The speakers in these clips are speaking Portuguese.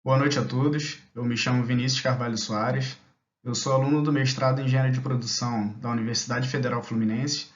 Boa noite a todos. Eu me chamo Vinícius Carvalho Soares. Eu sou aluno do mestrado em Engenharia de Produção da Universidade Federal Fluminense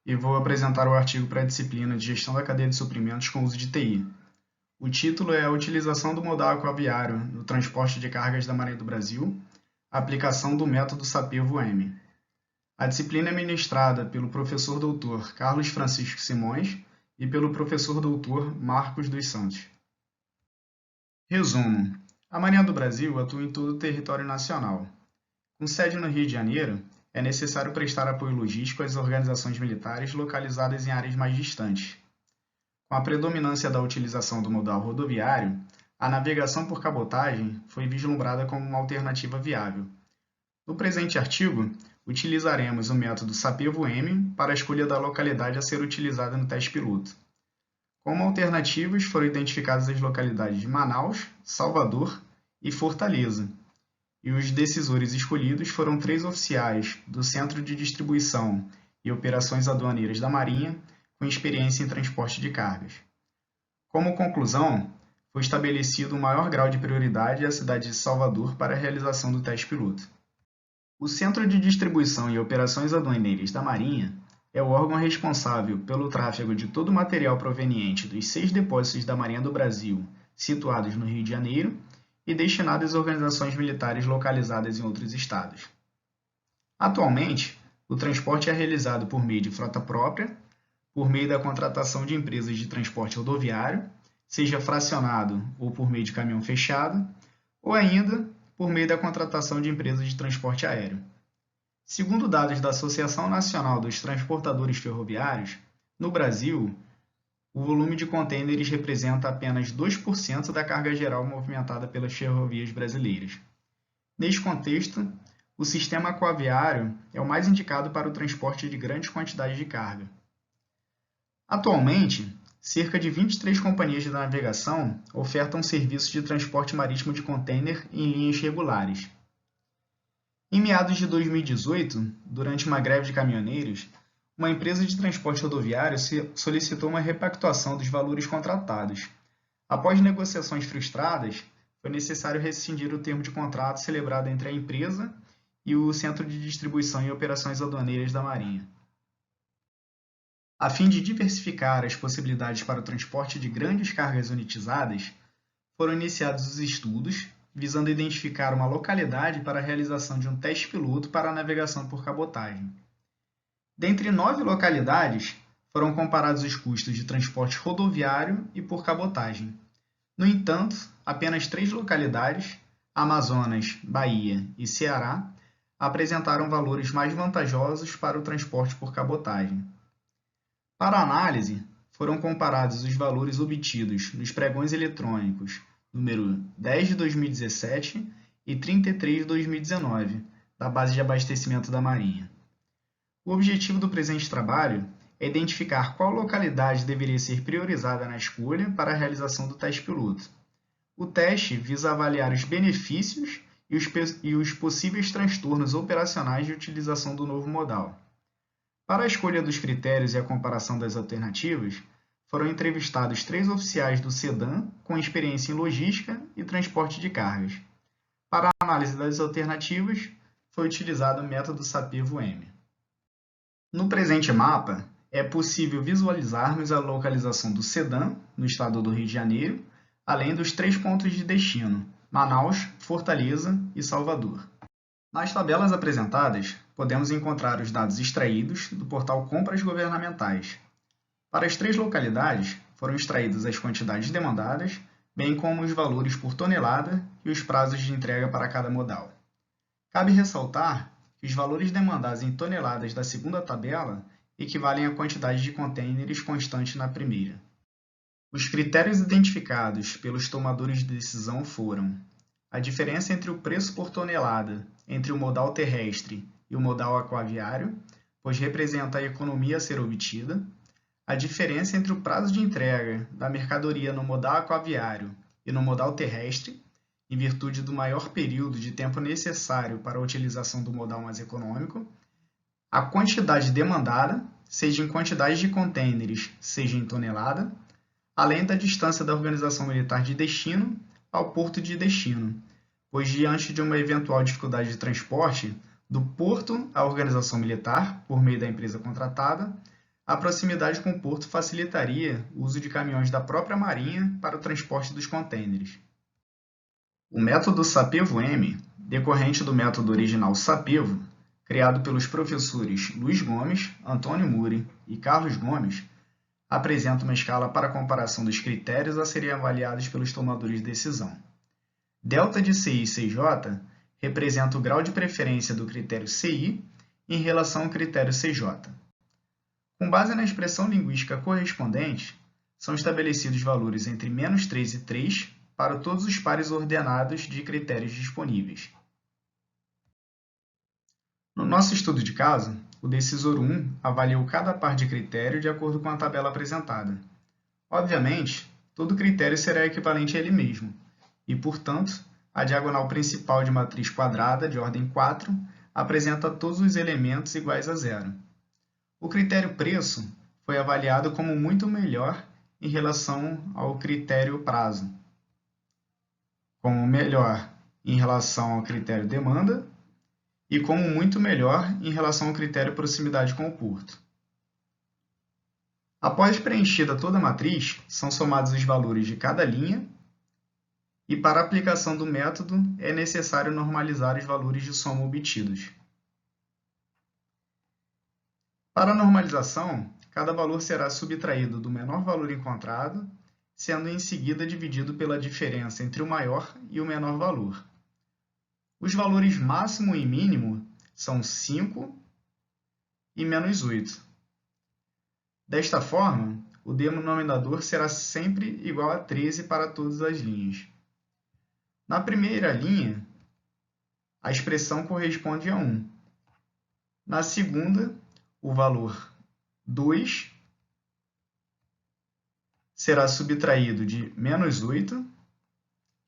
e vou apresentar o artigo para a disciplina de Gestão da Cadeia de Suprimentos com uso de TI. O título é A utilização do modal aquaviário no transporte de cargas da Marinha do Brasil, a aplicação do método SAPEVO-M. A disciplina é ministrada pelo professor doutor Carlos Francisco Simões e pelo professor doutor Marcos dos Santos. Resumo: a Marinha do Brasil atua em todo o território nacional. Com sede no Rio de Janeiro, é necessário prestar apoio logístico às organizações militares localizadas em áreas mais distantes. Com a predominância da utilização do modal rodoviário, a navegação por cabotagem foi vislumbrada como uma alternativa viável. No presente artigo, utilizaremos o método SAPEVO-M para a escolha da localidade a ser utilizada no teste piloto. Como alternativas, foram identificadas as localidades de Manaus, Salvador e Fortaleza, e os decisores escolhidos foram 3 oficiais do Centro de Distribuição e Operações Aduaneiras da Marinha, com experiência em transporte de cargas. Como conclusão, foi estabelecido um maior grau de prioridade à cidade de Salvador para a realização do teste piloto. O Centro de Distribuição e Operações Aduaneiras da Marinha é o órgão responsável pelo tráfego de todo o material proveniente dos 6 depósitos da Marinha do Brasil, situados no Rio de Janeiro, e destinado às organizações militares localizadas em outros estados. Atualmente, o transporte é realizado por meio de frota própria, por meio da contratação de empresas de transporte rodoviário, seja fracionado ou por meio de caminhão fechado, ou ainda por meio da contratação de empresas de transporte aéreo. Segundo dados da Associação Nacional dos Transportadores Ferroviários, no Brasil, o volume de contêineres representa apenas 2% da carga geral movimentada pelas ferrovias brasileiras. Neste contexto, o sistema aquaviário é o mais indicado para o transporte de grandes quantidades de carga. Atualmente, cerca de 23 companhias de navegação ofertam serviços de transporte marítimo de contêiner em linhas regulares. Em meados de 2018, durante uma greve de caminhoneiros, uma empresa de transporte rodoviário solicitou uma repactuação dos valores contratados. Após negociações frustradas, foi necessário rescindir o termo de contrato celebrado entre a empresa e o Centro de Distribuição e Operações Aduaneiras da Marinha. A fim de diversificar as possibilidades para o transporte de grandes cargas unitizadas, foram iniciados os estudos visando identificar uma localidade para a realização de um teste piloto para a navegação por cabotagem. Dentre 9 localidades, foram comparados os custos de transporte rodoviário e por cabotagem. No entanto, apenas 3 localidades, Amazonas, Bahia e Ceará, apresentaram valores mais vantajosos para o transporte por cabotagem. Para análise, foram comparados os valores obtidos nos pregões eletrônicos número 10 de 2017 e 33 de 2019, da base de abastecimento da Marinha. O objetivo do presente trabalho é identificar qual localidade deveria ser priorizada na escolha para a realização do teste piloto. O teste visa avaliar os benefícios e os possíveis transtornos operacionais de utilização do novo modal. Para a escolha dos critérios e a comparação das alternativas, foram entrevistados 3 oficiais do SEDAM com experiência em logística e transporte de cargas. Para a análise das alternativas, foi utilizado o método SAPEVO-M. No presente mapa, é possível visualizarmos a localização do SEDAM, no estado do Rio de Janeiro, além dos 3 pontos de destino, Manaus, Fortaleza e Salvador. Nas tabelas apresentadas, podemos encontrar os dados extraídos do portal Compras Governamentais. Para as 3 localidades, foram extraídas as quantidades demandadas, bem como os valores por tonelada e os prazos de entrega para cada modal. Cabe ressaltar que os valores demandados em toneladas da segunda tabela equivalem à quantidade de contêineres constante na primeira. Os critérios identificados pelos tomadores de decisão foram a diferença entre o preço por tonelada entre o modal terrestre e o modal aquaviário, pois representa a economia a ser obtida, a diferença entre o prazo de entrega da mercadoria no modal aquaviário e no modal terrestre, em virtude do maior período de tempo necessário para a utilização do modal mais econômico, a quantidade demandada, seja em quantidade de contêineres, seja em tonelada, além da distância da organização militar de destino ao porto de destino, pois diante de uma eventual dificuldade de transporte, do porto à organização militar, por meio da empresa contratada, a proximidade com o porto facilitaria o uso de caminhões da própria Marinha para o transporte dos contêineres. O método SAPEVO-M, decorrente do método original SAPEVO, criado pelos professores Luiz Gomes, Antônio Muri e Carlos Gomes, apresenta uma escala para comparação dos critérios a serem avaliados pelos tomadores de decisão. Delta de CI e CJ representa o grau de preferência do critério CI em relação ao critério CJ. Com base na expressão linguística correspondente, são estabelecidos valores entre -3 e 3 para todos os pares ordenados de critérios disponíveis. No nosso estudo de caso, o decisor 1 avaliou cada par de critério de acordo com a tabela apresentada. Obviamente, todo critério será equivalente a ele mesmo, e, portanto, a diagonal principal de matriz quadrada de ordem 4 apresenta todos os elementos iguais a zero. O critério preço foi avaliado como muito melhor em relação ao critério prazo, como melhor em relação ao critério demanda e como muito melhor em relação ao critério proximidade com o porto. Após preenchida toda a matriz, são somados os valores de cada linha e para a aplicação do método é necessário normalizar os valores de soma obtidos. Para a normalização, cada valor será subtraído do menor valor encontrado, sendo em seguida dividido pela diferença entre o maior e o menor valor. Os valores máximo e mínimo são 5 e -8. Desta forma, o denominador será sempre igual a 13 para todas as linhas. Na primeira linha, a expressão corresponde a 1. Na segunda, o valor 2 será subtraído de -8,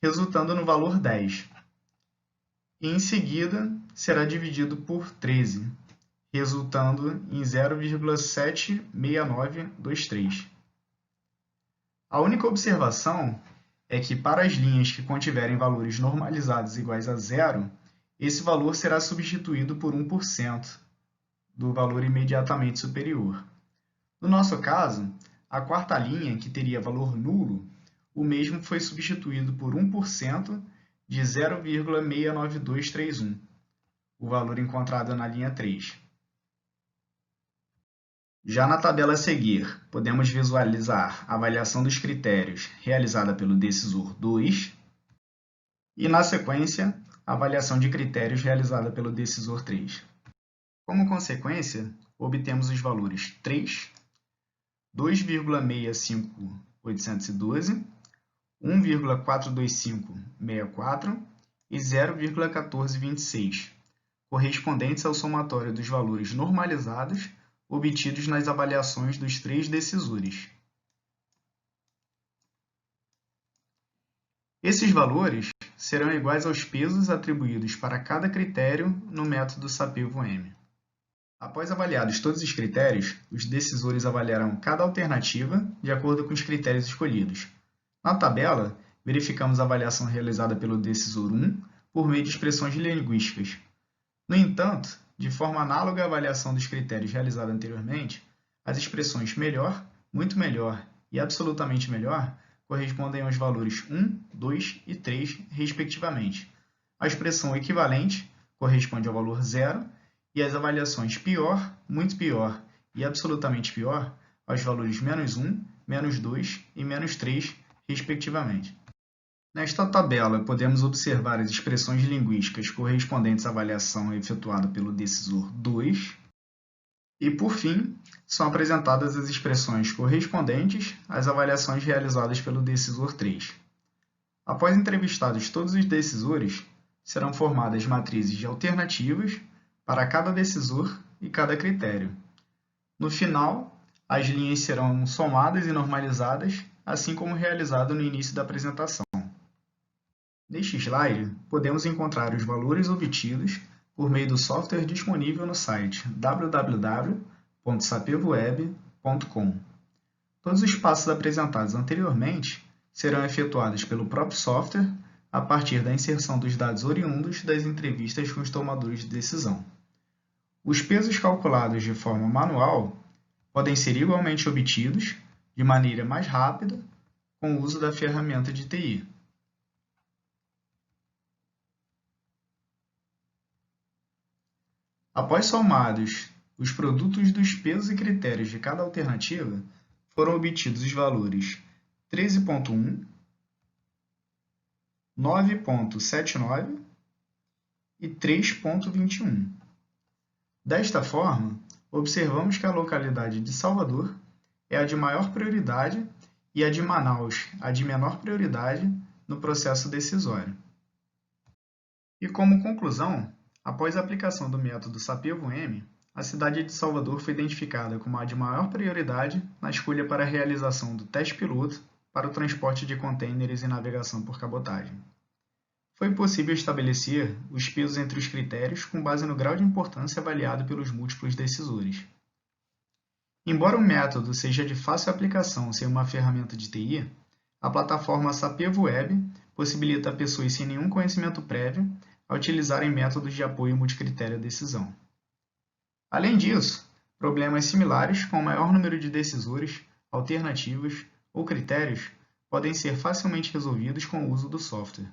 resultando no valor 10. E em seguida, será dividido por 13, resultando em 0,76923. A única observação é que para as linhas que contiverem valores normalizados iguais a zero, esse valor será substituído por 1% do valor imediatamente superior. No nosso caso, a quarta linha, que teria valor nulo, o mesmo foi substituído por 1% de 0,69231, o valor encontrado na linha 3. Já na tabela a seguir, podemos visualizar a avaliação dos critérios realizada pelo decisor 2 e, na sequência, a avaliação de critérios realizada pelo decisor 3. Como consequência, obtemos os valores 3, 2,65812, 1,42564 e 0,1426, correspondentes ao somatório dos valores normalizados obtidos nas avaliações dos três decisores. Esses valores serão iguais aos pesos atribuídos para cada critério no método SAPEVO-M. Após avaliados todos os critérios, os decisores avaliarão cada alternativa de acordo com os critérios escolhidos. Na tabela, verificamos a avaliação realizada pelo decisor 1 por meio de expressões linguísticas. No entanto, de forma análoga à avaliação dos critérios realizada anteriormente, as expressões melhor, muito melhor e absolutamente melhor correspondem aos valores 1, 2 e 3, respectivamente. A expressão equivalente corresponde ao valor 0 e as avaliações pior, muito pior e absolutamente pior aos valores -1, -2 e -3, respectivamente. Nesta tabela, podemos observar as expressões linguísticas correspondentes à avaliação efetuada pelo decisor 2 e, por fim, são apresentadas as expressões correspondentes às avaliações realizadas pelo decisor 3. Após entrevistados todos os decisores, serão formadas matrizes de alternativas para cada decisor e cada critério. No final, as linhas serão somadas e normalizadas, assim como realizado no início da apresentação. Neste slide, podemos encontrar os valores obtidos por meio do software disponível no site www.sapevoweb.com. Todos os passos apresentados anteriormente serão efetuadas pelo próprio software a partir da inserção dos dados oriundos das entrevistas com os tomadores de decisão. Os pesos calculados de forma manual podem ser igualmente obtidos de maneira mais rápida com o uso da ferramenta de TI. Após somados os produtos dos pesos e critérios de cada alternativa, foram obtidos os valores 13.1, 9.79 e 3.21. Desta forma, observamos que a localidade de Salvador é a de maior prioridade e a de Manaus a de menor prioridade no processo decisório. E como conclusão, após a aplicação do método SAPEVO-M, a cidade de Salvador foi identificada como a de maior prioridade na escolha para a realização do teste piloto para o transporte de contêineres e navegação por cabotagem. Foi possível estabelecer os pesos entre os critérios com base no grau de importância avaliado pelos múltiplos decisores. Embora o método seja de fácil aplicação sem uma ferramenta de TI, a plataforma SAPEVO-Web possibilita a pessoas sem nenhum conhecimento prévio a utilizarem métodos de apoio multicritério à decisão. Além disso, problemas similares com o maior número de decisores, alternativas ou critérios podem ser facilmente resolvidos com o uso do software.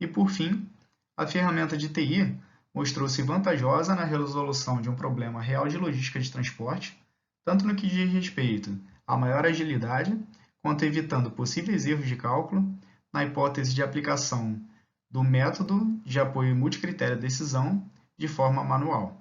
E por fim, a ferramenta de TI mostrou-se vantajosa na resolução de um problema real de logística de transporte, tanto no que diz respeito à maior agilidade, quanto evitando possíveis erros de cálculo na hipótese de aplicação do método de apoio multicritério à decisão de forma manual.